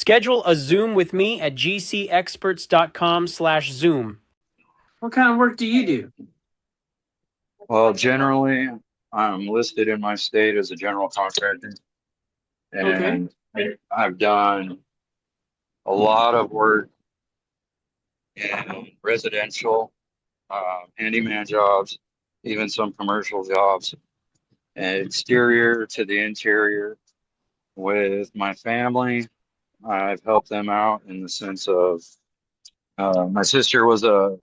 Schedule a Zoom with me at GCExperts.com/Zoom. What kind of work do you do? Well, generally, I'm listed in my state as a general contractor, Okay. and I've done a lot of work in residential, handyman jobs, even some commercial jobs, and exterior to the interior. With my family, I've helped them out in the sense of my sister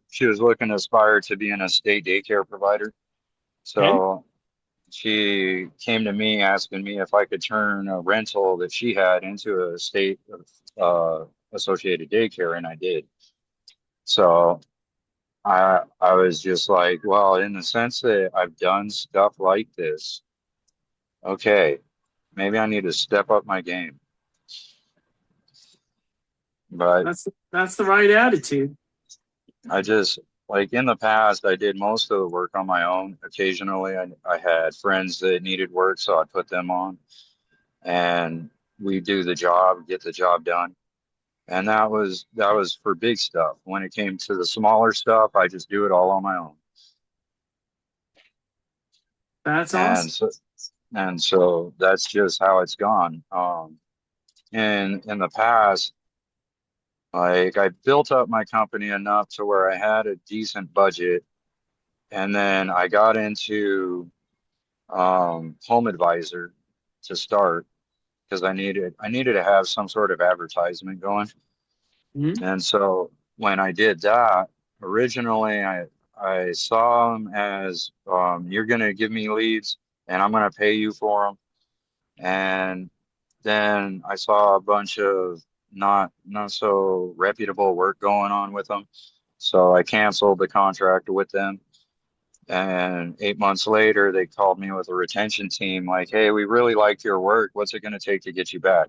she was looking to aspire to being a state daycare provider. Okay. So she came to me asking me if I could turn a rental that she had into a state associated daycare, and I did. So I was just like, well, in the sense that I've done stuff like this, okay, maybe I need to step up my game. But That's the right attitude. I just like in the past, I did most of the work on my own. Occasionally, I had friends that needed work, so I'd put them on, and we do the job, get the job done. And that was for big stuff. When it came to the smaller stuff, I just do it all on my own. That's And awesome. so that's just how it's gone. And in the past, like I built up my company enough to where I had a decent budget, and then I got into Home Advisor to start because I needed to have some sort of advertisement going. Mhm. And so when I did that, originally I saw them as you're going to give me leads and I'm going to pay you for them. And then I saw a bunch of not so reputable work going on with them. So I canceled the contract with them. And 8 months later, they called me with a retention team like, hey, we really like your work. What's it going to take to get you back?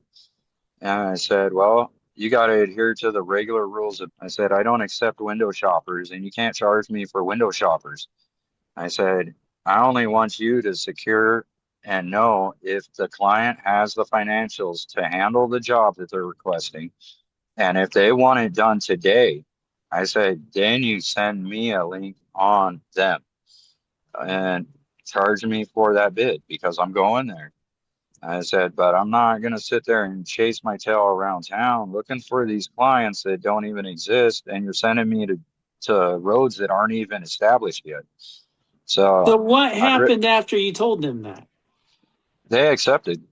And I said, well, you got to adhere to the regular rules. I said, I don't accept window shoppers and you can't charge me for window shoppers. I said, I only want you to secure and know if the client has the financials to handle the job that they're requesting. And if they want it done today, I said, then you send me a link on them and charge me for that bid because I'm going there. I said, but I'm not going to sit there and chase my tail around town looking for these clients that don't even exist. And you're sending me to roads that aren't even established yet. So So what happened after you told them that? they accepted.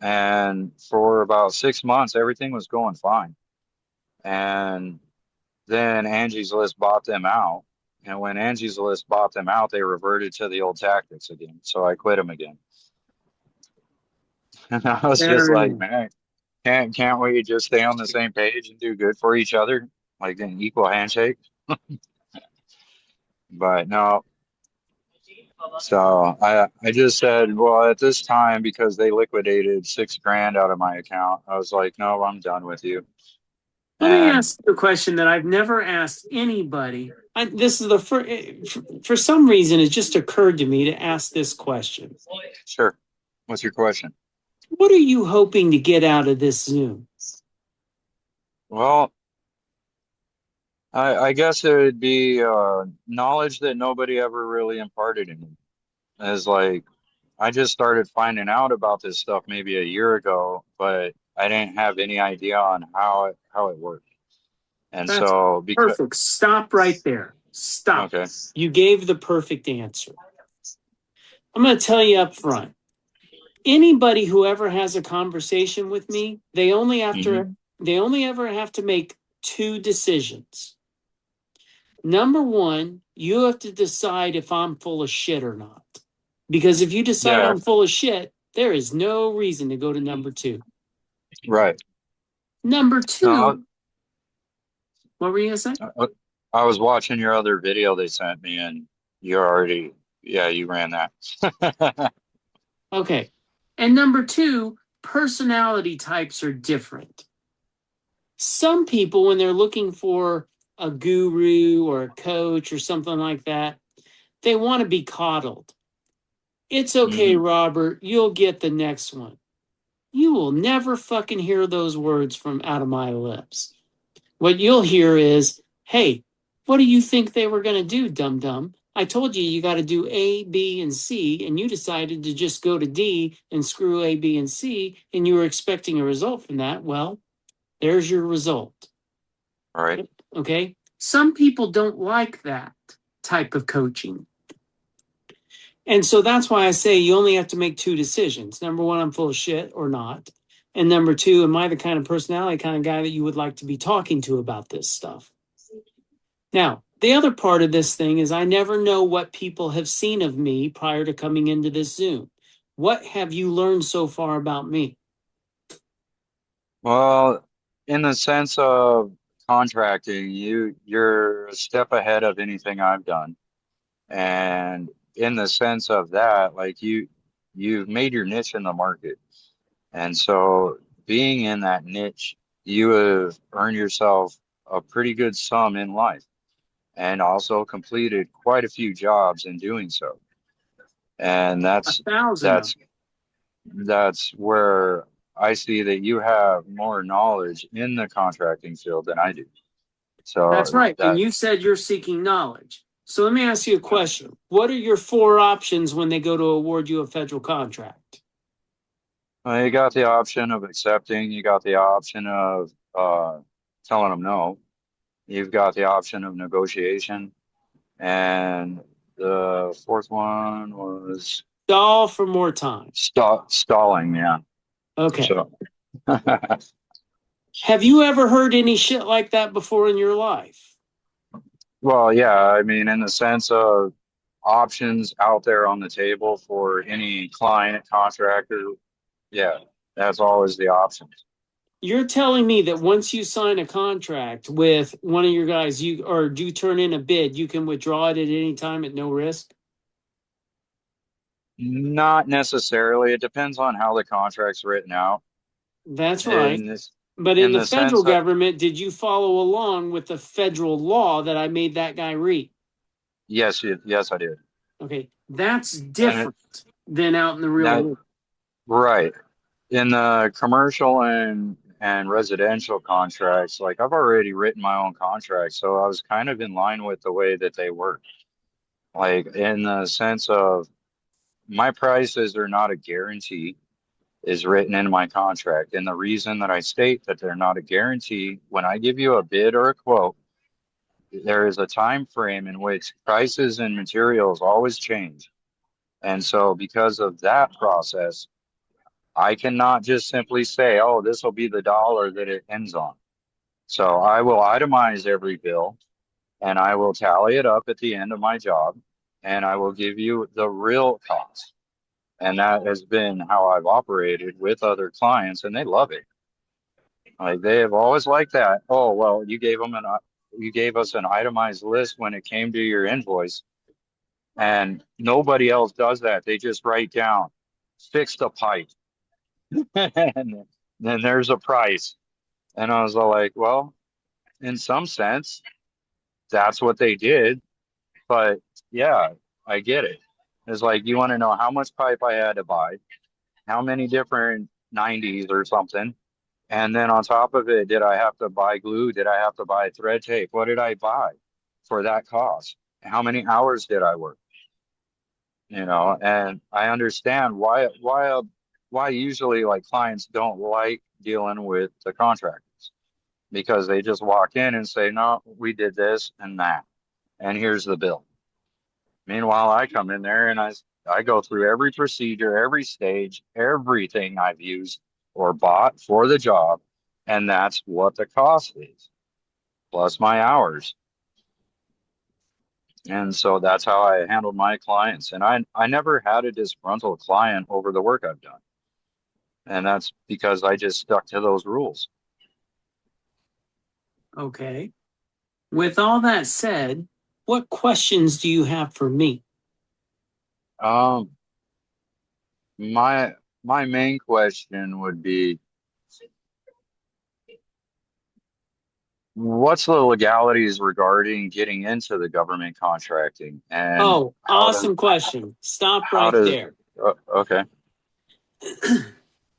And for about 6 months, everything was going fine. And then Angie's List bought them out. And when Angie's List bought them out, they reverted to the old tactics again. So I quit them again. And I was just Fair like, enough. man, can't we just stay on the same page and do good for each other, like an equal handshake? But no. So I just said, well, at this time, because they liquidated 6 grand out of my account, I was like, no, I'm done with you. Let me And ask you a question that I've never asked anybody. This is the first, for some reason, it just occurred to me to ask this question. sure, what's your question? What are you hoping to get out of this Zoom? Well, I guess it would be knowledge that nobody ever really imparted in me. As like, I just started finding out about this stuff maybe a year ago, but I didn't have any idea on how it worked. And That's so because perfect. Stop right there. Stop. okay, You gave the perfect answer. I'm going to tell you up front. Anybody who ever has a conversation with me, they only ever have to make two decisions. Number one, you have to decide if I'm full of shit or not. Because if you decide yeah, I'm full of shit, there is no reason to go to number two. right. Number No, two, what were you going to say? I was watching your other video they sent me, and you ran that. Okay. And number two, personality types are different. Some people, when they're looking for a guru or a coach or something like that, they want to be coddled. It's okay, hmm Robert, you'll get the next one. You will never fucking hear those words from out of my lips. What you'll hear is, hey, what do you think they were going to do, dum dum? I told you you got to do A, B, and C, and you decided to just go to D and screw A, B, and C, and you were expecting a result from that. Well, there's your result. All right. Okay? Some people don't like that type of coaching. And so that's why I say you only have to make two decisions. Number one, I'm full of shit or not. And number two, am I the kind of personality, kind of guy that you would like to be talking to about this stuff? Now, the other part of this thing is I never know what people have seen of me prior to coming into this Zoom. What have you learned so far about me? Well, in the sense of contracting, you're a step ahead of anything I've done. And in the sense of that, like you've made your niche in the market. And so being in that niche, you have earned yourself a pretty good sum in life and also completed quite a few jobs in doing so. And A thousand of that's that's where I see that you have more knowledge in the contracting field than I do. That's So right. And that you said you're seeking knowledge. So let me ask you a question. What are your four options when they go to award you a federal contract? you got the option of accepting, you got the option of telling them no, you've got the option of negotiation, and the fourth one was Stall for more time. stalling. Yeah. Okay. So, Have you ever heard any shit like that before in your life? well, yeah, I mean, in the sense of options out there on the table for any client, contractor, yeah, that's always the options. You're telling me that once you sign a contract with one of your guys, you or do turn in a bid, you can withdraw it at any time at no risk? Not necessarily. It depends on how the contract's written out. That's right. In this, But in in the the federal sense of government, did you follow along with the federal law that I made that guy read? yes, yes, I did. Okay, that's And it, different than out in the real that world. right. In the commercial and residential contracts, like I've already written my own contract, so I was kind of in line with the way that they work. Like in the sense of my prices are not a guarantee is written in my contract. And the reason that I state that they're not a guarantee, when I give you a bid or a quote, there is a time frame in which prices and materials always change. And so because of that process, I cannot just simply say, oh, this will be the dollar that it ends on. So I will itemize every bill and I will tally it up at the end of my job and I will give you the real cost. And that has been how I've operated with other clients and they love it. Like they have always liked that. Oh, well, you gave us an itemized list when it came to your invoice and nobody else does that. They just write down fixed a pipe and then there's a price. And I was all like, well, in some sense, that's what they did. But yeah, I get it. It's like you want to know how much pipe I had to buy, how many different 90s or something. And then on top of it, did I have to buy glue? Did I have to buy thread tape? What did I buy for that cost? How many hours did I work? And I understand why usually like clients don't like dealing with the contractors because they just walk in and say, no, we did this and that, and here's the bill. Meanwhile, I come in there and I go through every procedure, every stage, everything I've used or bought for the job, and that's what the cost is, plus my hours. And so that's how I handled my clients. And I never had a disgruntled client over the work I've done. And that's because I just stuck to those rules. Okay. With all that said, what questions do you have for me? Um, my my main question would be, what's the legalities regarding getting into the government contracting, and Oh, awesome question. Stop how right does there. okay.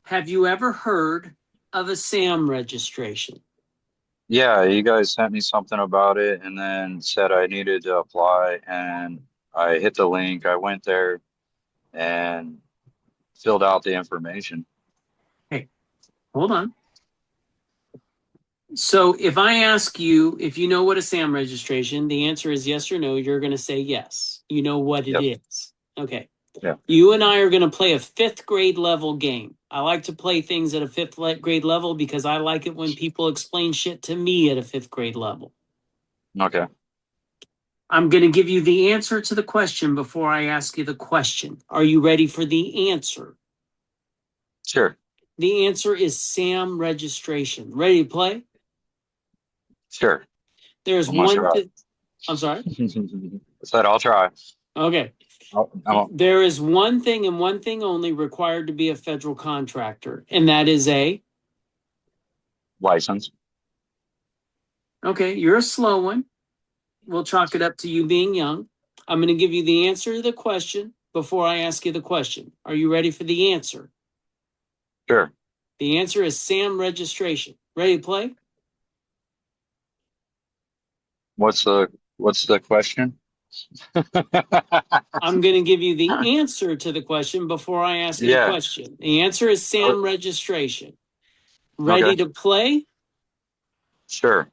Have you ever heard of a SAM registration? Yeah, you guys sent me something about it and then said I needed to apply, and I hit the link. I went there and filled out the information. Hey, hold on. So if I ask you if you know what a SAM registration, the answer is yes or no. You're going to say yes. You know what it Yep. is. Okay. Yeah. You and I are going to play a fifth grade level game. I like to play things at a fifth grade level because I like it when people explain shit to me at a fifth grade level. Okay. I'm going to give you the answer to the question before I ask you the question. Are you ready for the answer? Sure. The answer is SAM registration. Ready to play? Sure. There's I'm gonna one. try. I'm sorry. I said I'll try. Okay. I'm There is one thing and one thing only required to be a federal contractor, and that is a. licensed. Okay, you're a slow one. We'll chalk it up to you being young. I'm going to give you the answer to the question before I ask you the question. Are you ready for the answer? Sure. The answer is SAM registration. Ready to play? What's the question? I'm going to give you the answer to the question before I ask you the Yeah. question. The answer is SAM registration. Ready Okay. to play? Sure.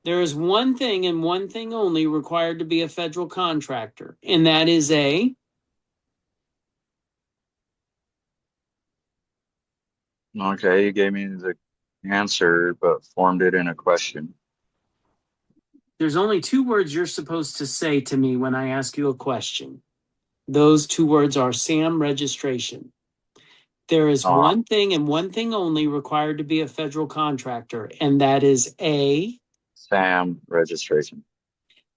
There is one thing and one thing only required to be a federal contractor, and that is a. Okay. You gave me the answer, but formed it in a question. There's only two words you're supposed to say to me when I ask you a question. Those two words are SAM registration. There is Uh, one thing and one thing only required to be a federal contractor, and that is a. SAM registration.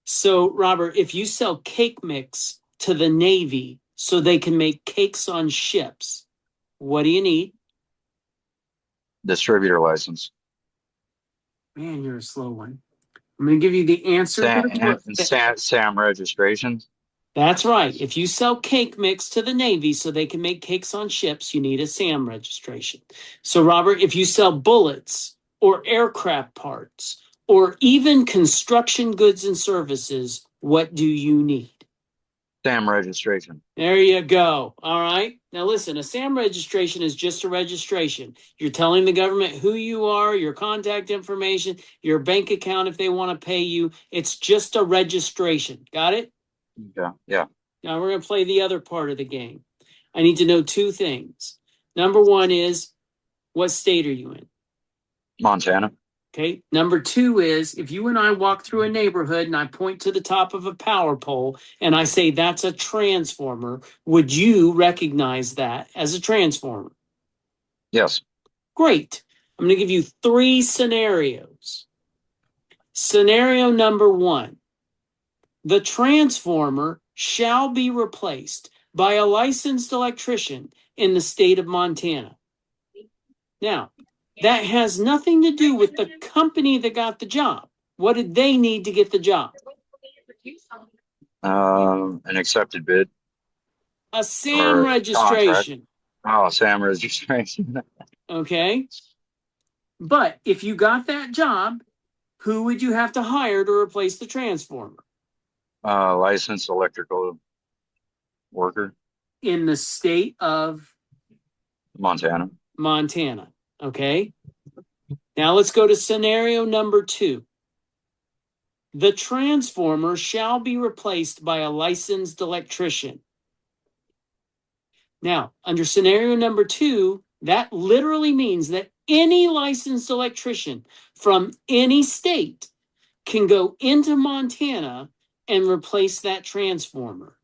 So, Robert, if you sell cake mix to the Navy so they can make cakes on ships, what do you need? Distributor license. Man, you're a slow one. I'm going to give you the answer to the question. SAM registration. That's right. If you sell cake mix to the Navy so they can make cakes on ships, you need a SAM registration. So, Robert, if you sell bullets or aircraft parts or even construction goods and services, what do you need? SAM registration. There you go. All right. Now, listen, a SAM registration is just a registration. You're telling the government who you are, your contact information, your bank account if they want to pay you. It's just a registration. Got it? Yeah. Yeah. Now we're going to play the other part of the game. I need to know two things. Number one is, what state are you in? Montana. Okay. Number two is, if you and I walk through a neighborhood and I point to the top of a power pole and I say that's a transformer, would you recognize that as a transformer? Yes. Great. I'm going to give you three scenarios. Scenario number one, the transformer shall be replaced by a licensed electrician in the state of Montana. Now, that has nothing to do with the company that got the job. What did they need to get the job? An accepted bid A SAM or contract. registration. Oh, SAM registration. Okay. But if you got that job, who would you have to hire to replace the transformer? Licensed electrical worker. In the state of Montana. Montana. Okay. Now let's go to scenario number two. The transformer shall be replaced by a licensed electrician. Now, under scenario number two, that literally means that any licensed electrician from any state can go into Montana and replace that transformer.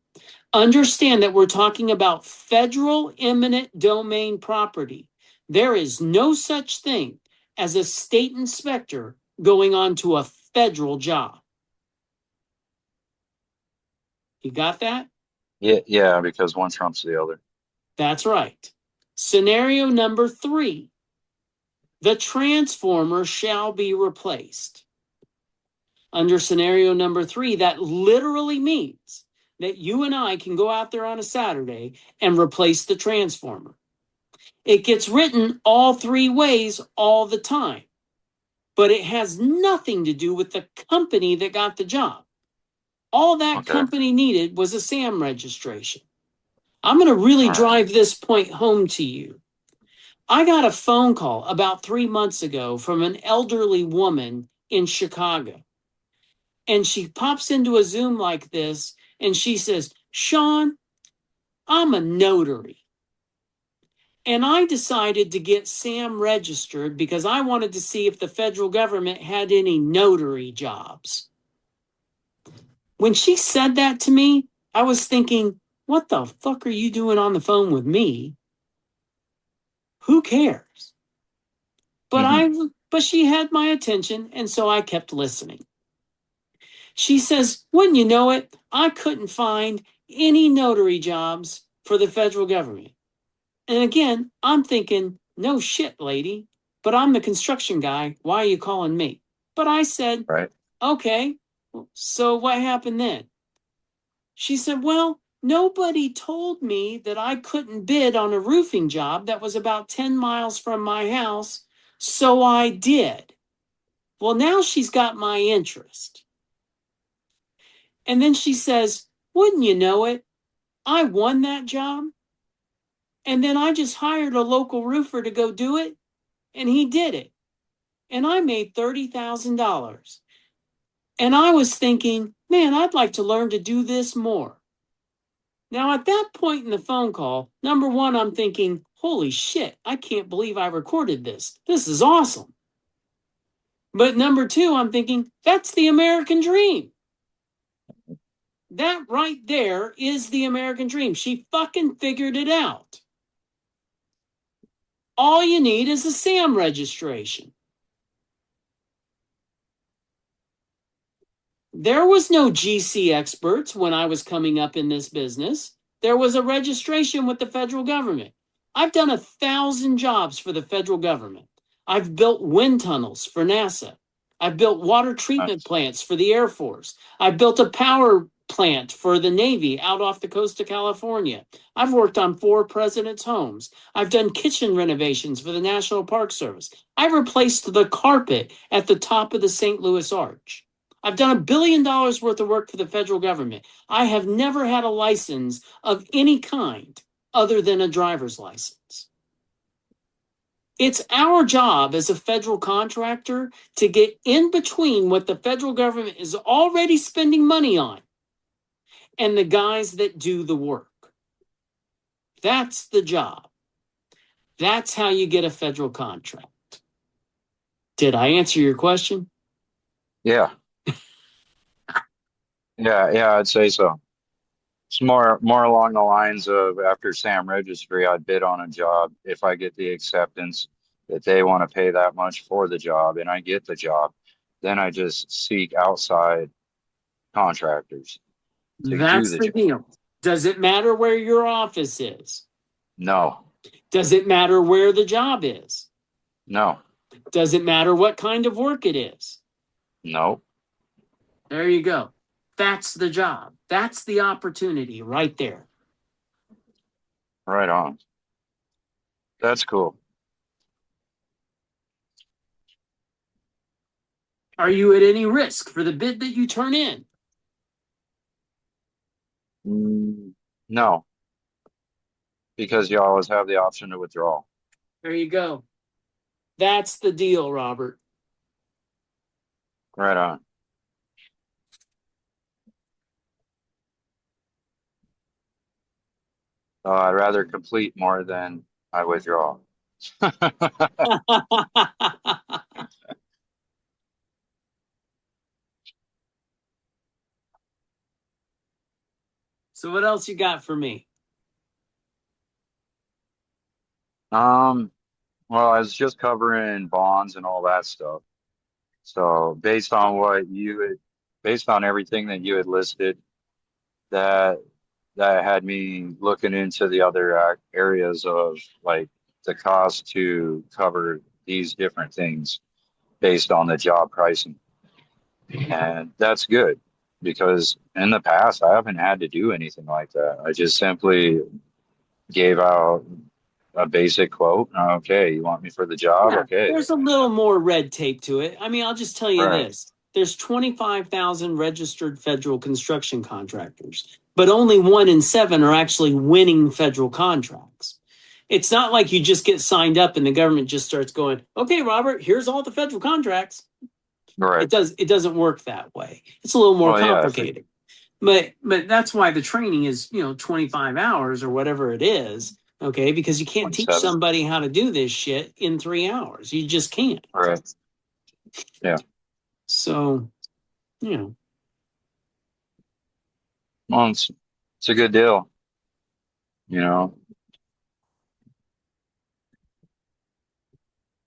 Understand that we're talking about federal eminent domain property. There is no such thing as a state inspector going on to a federal job. You got that? Yeah, yeah, because one trumps the other. That's right. Scenario number three, the transformer shall be replaced. Under scenario number three, that literally means that you and I can go out there on a Saturday and replace the transformer. It gets written all three ways all the time, but it has nothing to do with the company that got the job. All that Okay. company needed was a SAM registration. I'm going to really All right. drive this point home to you. I got a phone call about 3 months ago from an elderly woman in Chicago. And she pops into a Zoom like this and she says, Sean, I'm a notary. And I decided to get SAM registered because I wanted to see if the federal government had any notary jobs. When she said that to me, I was thinking, what the fuck are you doing on the phone with me? Who cares? But she had my attention, and so I kept listening. She says, wouldn't you know it, I couldn't find any notary jobs for the federal government. And again, I'm thinking, no shit, lady, but I'm the construction guy. Why are you calling me? But I said, Right. okay, so what happened then? She said, well, nobody told me that I couldn't bid on a roofing job that was about 10 miles from my house, so I did. Well, now she's got my interest. And then she says, wouldn't you know it, I won that job. And then I just hired a local roofer to go do it, and he did it. And I made $30,000. And I was thinking, man, I'd like to learn to do this more. Now, at that point in the phone call, number one, I'm thinking, holy shit, I can't believe I recorded this. This is awesome. But number two, I'm thinking, that's the American dream. That right there is the American dream. She fucking figured it out. All you need is a SAM registration. There was no GCExperts when I was coming up in this business. There was a registration with the federal government. I've done 1,000 jobs for the federal government. I've built wind tunnels for NASA. I've built water treatment Nice. plants for the Air Force. I built a power plant for the Navy out off the coast of California. I've worked on 4 presidents' homes. I've done kitchen renovations for the National Park Service. I've replaced the carpet at the top of the St. Louis Arch. I've done $1 billion worth of work for the federal government. I have never had a license of any kind other than a driver's license. It's our job as a federal contractor to get in between what the federal government is already spending money on and the guys that do the work. That's the job. That's how you get a federal contract. Did I answer your question? Yeah. Yeah, I'd say so. It's more along the lines of after SAM registry, I'd bid on a job if I get the acceptance that they want to pay that much for the job and I get the job, then I just seek outside contractors to do That's the the job. deal. Does it matter where your office is? No, Does it matter where the job is? no, Does it matter what kind of work it is? no. There you go. That's the job. That's the opportunity right there. Right on. That's cool. Are you at any risk for the bid that you turn in? No, because you always have the option to withdraw. There you go. That's the deal, Robert. Right on. I'd rather complete more than I withdraw. So what else you got for me? Um, well, I was just covering bonds and all that stuff. So based on everything that you had listed, that that had me looking into the other areas of like the cost to cover these different things based on the job pricing. And that's good because in the past, I haven't had to do anything like that. I just simply gave out a basic quote. Okay, you want me for the job? Yeah, Okay, there's a little more red tape to it. I mean, I'll just tell you right, this. There's 25,000 registered federal construction contractors, but only 1 in 7 are actually winning federal contracts. It's not like you just get signed up and the government just starts going, "Okay, Robert, here's all the federal contracts." right. It doesn't work that way. It's a little more Well, yeah, if it, complicated. But that's why the training is, 25 hours or whatever it is, okay? Because you can't teach 27, somebody how to do this shit in 3 hours. You just can't. right? Yeah. So, you know, Well, it's a good deal. You know,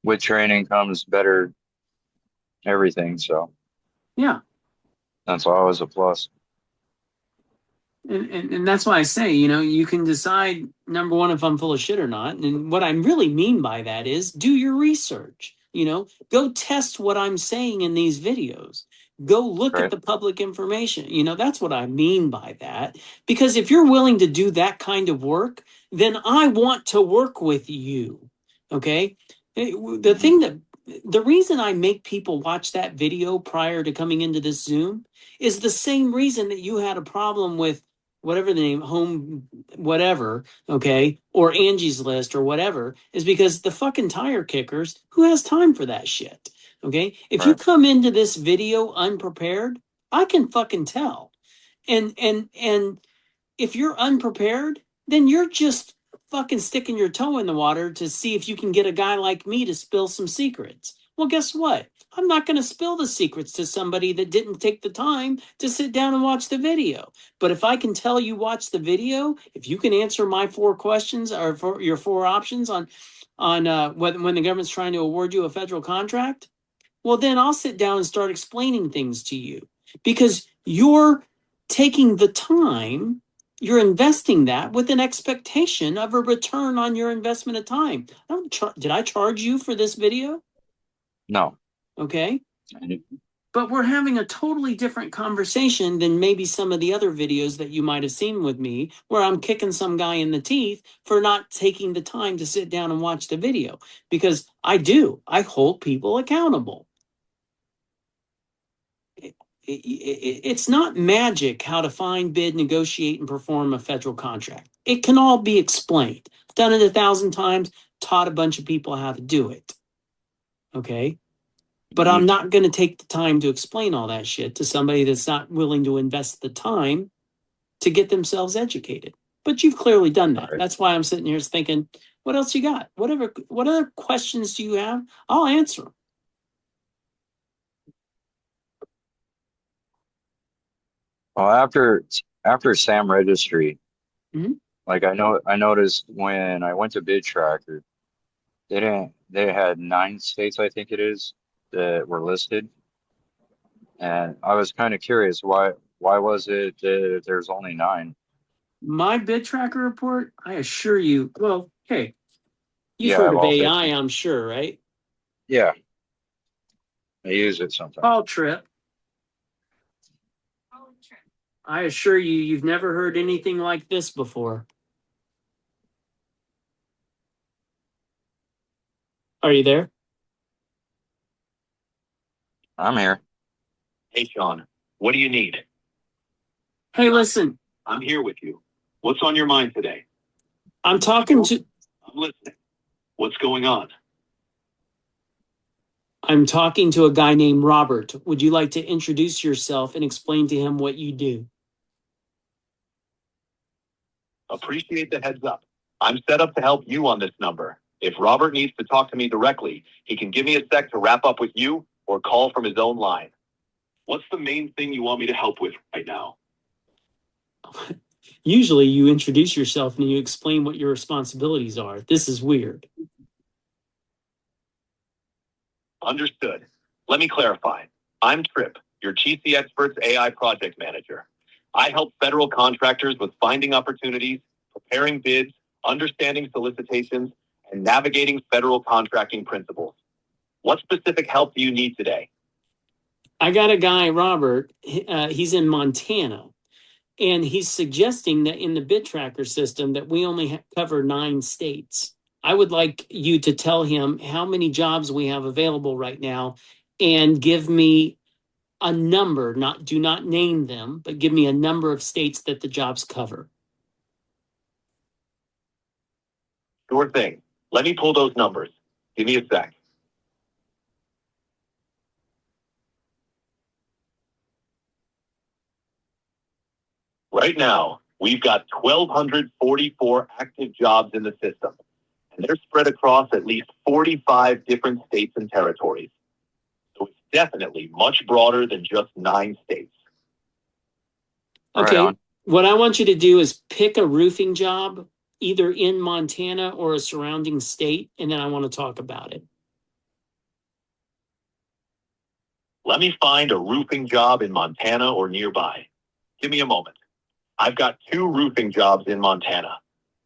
with training comes better everything. So yeah. that's always a plus. And that's why I say, you can decide, number one, if I'm full of shit or not. And what I really mean by that is do your research. Go test what I'm saying in these videos. Go look at Right. the public information. That's what I mean by that. Because if you're willing to do that kind of work, then I want to work with you. Okay. The Hmm. thing that the reason I make people watch that video prior to coming into this Zoom is the same reason that you had a problem with whatever the name, home, whatever, okay, or Angie's List or whatever, is because the fucking tire kickers, who has time for that shit? Okay. If you Right. come into this video unprepared, I can fucking tell. And if you're unprepared, then you're just fucking sticking your toe in the water to see if you can get a guy like me to spill some secrets. Well, guess what? I'm not going to spill the secrets to somebody that didn't take the time to sit down and watch the video. But if I can tell you watch the video, if you can answer my 4 questions or for your 4 options on when the government's trying to award you a federal contract, well, then I'll sit down and start explaining things to you because you're taking the time, you're investing that with an expectation of a return on your investment of time. Did I charge you for this video? No. Okay. But we're having a totally different conversation than maybe some of the other videos that you might have seen with me, where I'm kicking some guy in the teeth for not taking the time to sit down and watch the video. Because I hold people accountable. It's not magic how to find, bid, negotiate, and perform a federal contract. It can all be explained. I've done it 1,000 times, taught a bunch of people how to do it. Okay. But Hmm. I'm not going to take the time to explain all that shit to somebody that's not willing to invest the time to get themselves educated. But you've clearly done that. Right. That's why I'm sitting here thinking, what else you got? What other questions do you have? I'll answer them. Well, after Sam Registry, Mhm. like I noticed when I went to Bid Tracker, they had 9 states, I think it is, that were listed. And I was kind of curious why was it that there's only 9? My bid tracker report, I assure you, well, hey, you've Yeah, I heard have of all AI, 50. I'm sure, right? Yeah, I use it sometimes. Call Trip. I assure you, you've never heard anything like this before. Are you there? I'm here. Hey, Sean, what do you need? Hey, listen, I'm here with you. What's on your mind today? I'm talking to I'm listening. What's going on? I'm talking to a guy named Robert. Would you like to introduce yourself and explain to him what you do? Appreciate the heads up. I'm set up to help you on this number. If Robert needs to talk to me directly, he can give me a sec to wrap up with you or call from his own line. What's the main thing you want me to help with right now? Usually you introduce yourself and you explain what your responsibilities are. This is weird. Understood. Let me clarify. I'm Trip, your GCExperts AI project manager. I help federal contractors with finding opportunities, preparing bids, understanding solicitations, and navigating federal contracting principles. What specific help do you need today? I got a guy, Robert, he's in Montana, and he's suggesting that in the bid tracker system that we only cover 9 states. I would like you to tell him how many jobs we have available right now and give me a number, do not name them, but give me a number of states that the jobs cover. Sure thing. Let me pull those numbers. Give me a sec. Right now, we've got 1,244 active jobs in the system, and they're spread across at least 45 different states and territories. So it's definitely much broader than just 9 states. Okay, Right on. what I want you to do is pick a roofing job, either in Montana or a surrounding state, and then I want to talk about it. Let me find a roofing job in Montana or nearby. Give me a moment. I've got 2 roofing jobs in Montana.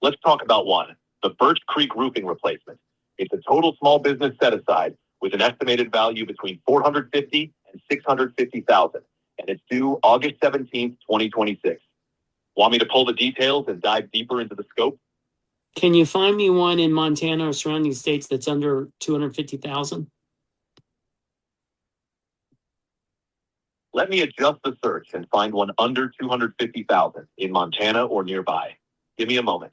Let's talk about one, the Birch Creek roofing replacement. It's a total small business set aside with an estimated value between $450,000 and $650,000, and it's due August 17th, 2026. Want me to pull the details and dive deeper into the scope? Can you find me one in Montana or surrounding states that's under 250,000? Let me adjust the search and find one under 250,000 in Montana or nearby. Give me a moment.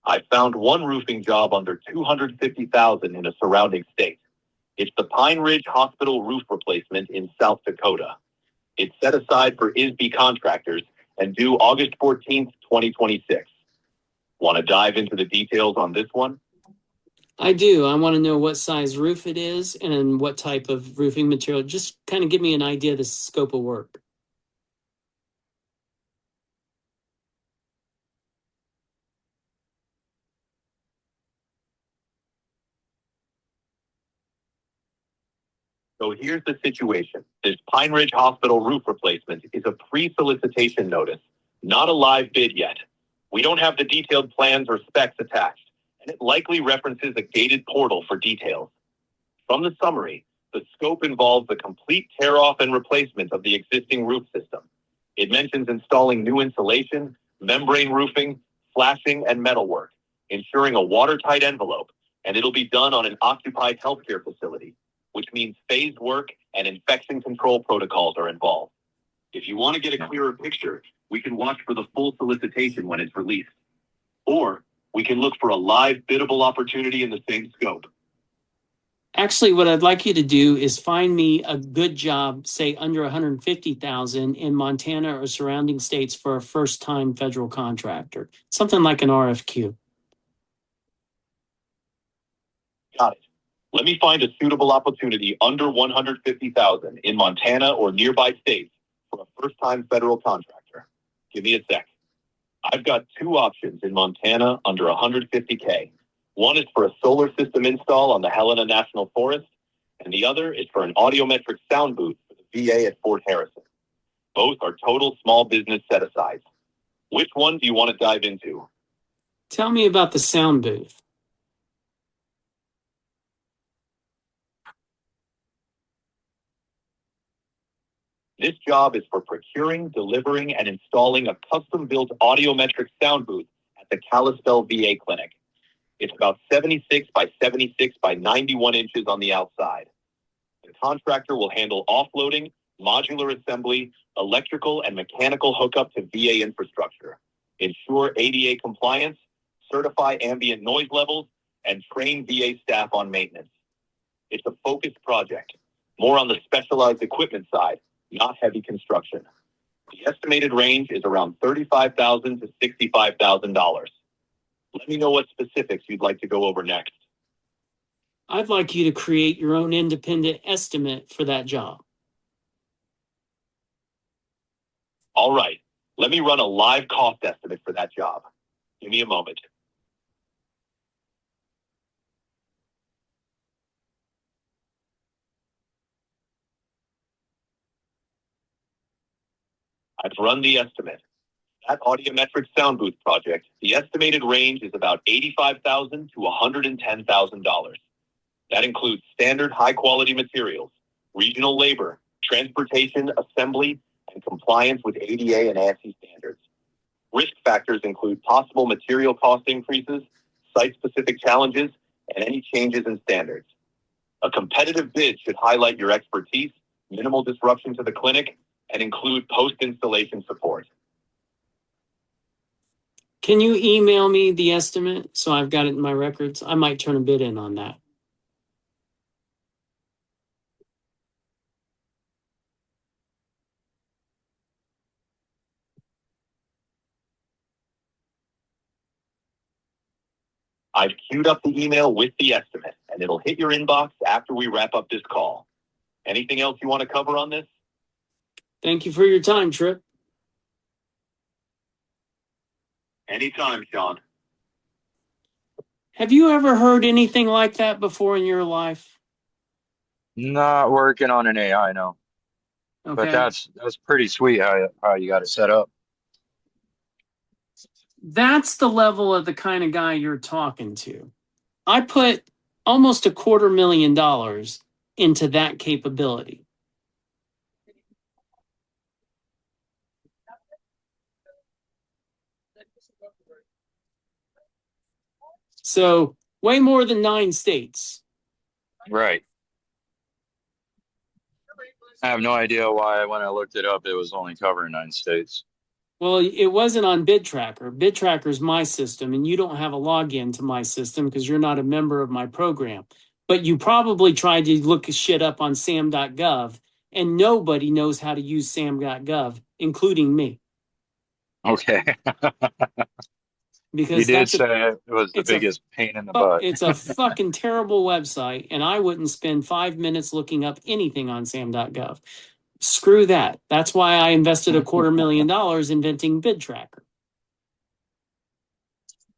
I found one roofing job under 250,000 in a surrounding state. It's the Pine Ridge Hospital roof replacement in South Dakota. It's set aside for ISB contractors and due August 14th, 2026. Want to dive into the details on this one? I do. I want to know what size roof it is and what type of roofing material. Just kind of give me an idea of the scope of work. So here's the situation. This Pine Ridge Hospital roof replacement is a pre-solicitation notice, not a live bid yet. We don't have the detailed plans or specs attached, and it likely references a gated portal for details. From the summary, the scope involves the complete tear-off and replacement of the existing roof system. It mentions installing new insulation, membrane roofing, flashing, and metalwork, ensuring a watertight envelope, and it'll be done on an occupied healthcare facility, which means phased work and infection control protocols are involved. If you want to get a clearer picture, we can watch for the full solicitation when it's released. Or we can look for a live biddable opportunity in the same scope. Actually, what I'd like you to do is find me a good job, say under 150,000 in Montana or surrounding states for a first-time federal contractor, something like an RFQ. Got it. Let me find a suitable opportunity under 150,000 in Montana or nearby states for a first-time federal contractor. Give me a sec. I've got 2 options in Montana under 150K. One is for a solar system install on the Helena National Forest, and the other is for an audiometric sound booth for the VA at Fort Harrison. Both are total small business set-asides. Which one do you want to dive into? Tell me about the sound booth. This job is for procuring, delivering, and installing a custom-built audiometric sound booth at the Kalispell VA clinic. It's about 76 by 76 by 91 inches on the outside. The contractor will handle offloading, modular assembly, electrical and mechanical hookup to VA infrastructure, ensure ADA compliance, certify ambient noise levels, and train VA staff on maintenance. It's a focused project, more on the specialized equipment side, not heavy construction. The estimated range is around $35,000 to $65,000. Let me know what specifics you'd like to go over next. I'd like you to create your own independent estimate for that job. All right, let me run a live cost estimate for that job. Give me a moment. I've run the estimate. That audiometric sound booth project, the estimated range is about $85,000 to $110,000. That includes standard high-quality materials, regional labor, transportation, assembly, and compliance with ADA and ANSI standards. Risk factors include possible material cost increases, site-specific challenges, and any changes in standards. A competitive bid should highlight your expertise, minimal disruption to the clinic, and include post-installation support. Can you email me the estimate so I've got it in my records? I might turn a bid in on that. I've queued up the email with the estimate, and it'll hit your inbox after we wrap up this call. Anything else you want to cover on this? Thank you for your time, Tripp. Anytime, Sean. Have you ever heard anything like that before in your life? Not working on an AI, no. Okay. But that's pretty sweet how you got it set up. That's the level of the kind of guy you're talking to. I put almost $250,000 into that capability. So way more than 9 states. Right. I have no idea why when I looked it up, it was only covering 9 states. Well, it wasn't on BidTracker. BidTracker is my system, and you don't have a login to my system because you're not a member of my program. But you probably tried to look shit up on sam.gov, and nobody knows how to use sam.gov, including me. Okay. Because You did say it was the biggest pain in the butt. It's a fucking terrible website, and I wouldn't spend 5 minutes looking up anything on sam.gov. Screw that. That's why I invested $250,000 inventing BidTracker.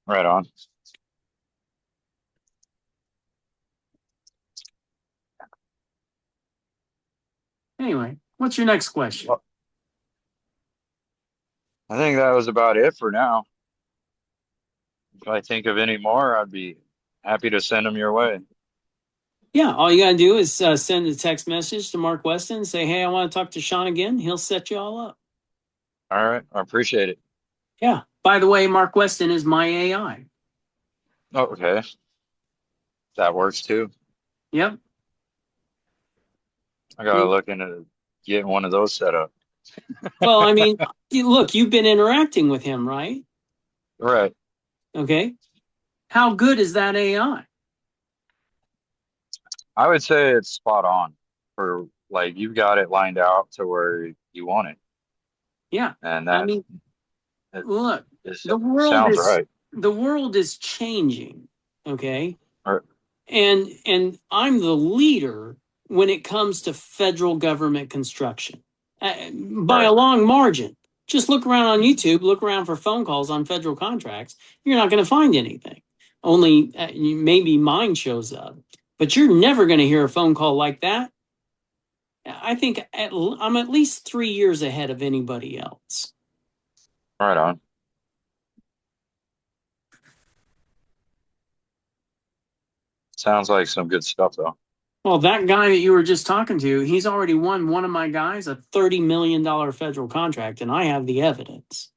Right on. Anyway, what's your next question? Well, I think that was about it for now. If I think of any more, I'd be happy to send them your way. Yeah, all you got to do is send a text message to Mark Weston and say, hey, I want to talk to Sean again. He'll set you all up. All right. I appreciate it. Yeah. By the way, Mark Weston is my AI. Oh, okay. That works too. Yep. I got to look into getting one of those set up. Well, I mean, look, you've been interacting with him, right? Right. Okay. How good is that AI? I would say it's spot on for like you've got it lined out to where you want it. Yeah. And I mean, look, the world is changing. Okay. Right. And I'm the leader when it comes to federal government construction by a long margin. Just look around on YouTube, look around for phone calls on federal contracts. You're not going to find anything. Only maybe mine shows up, but you're never going to hear a phone call like that. I think I'm at least 3 years ahead of anybody else. Right on. Sounds like some good stuff, though. Well, that guy that you were just talking to, he's already won one of my guys a $30 million federal contract, and I have the evidence.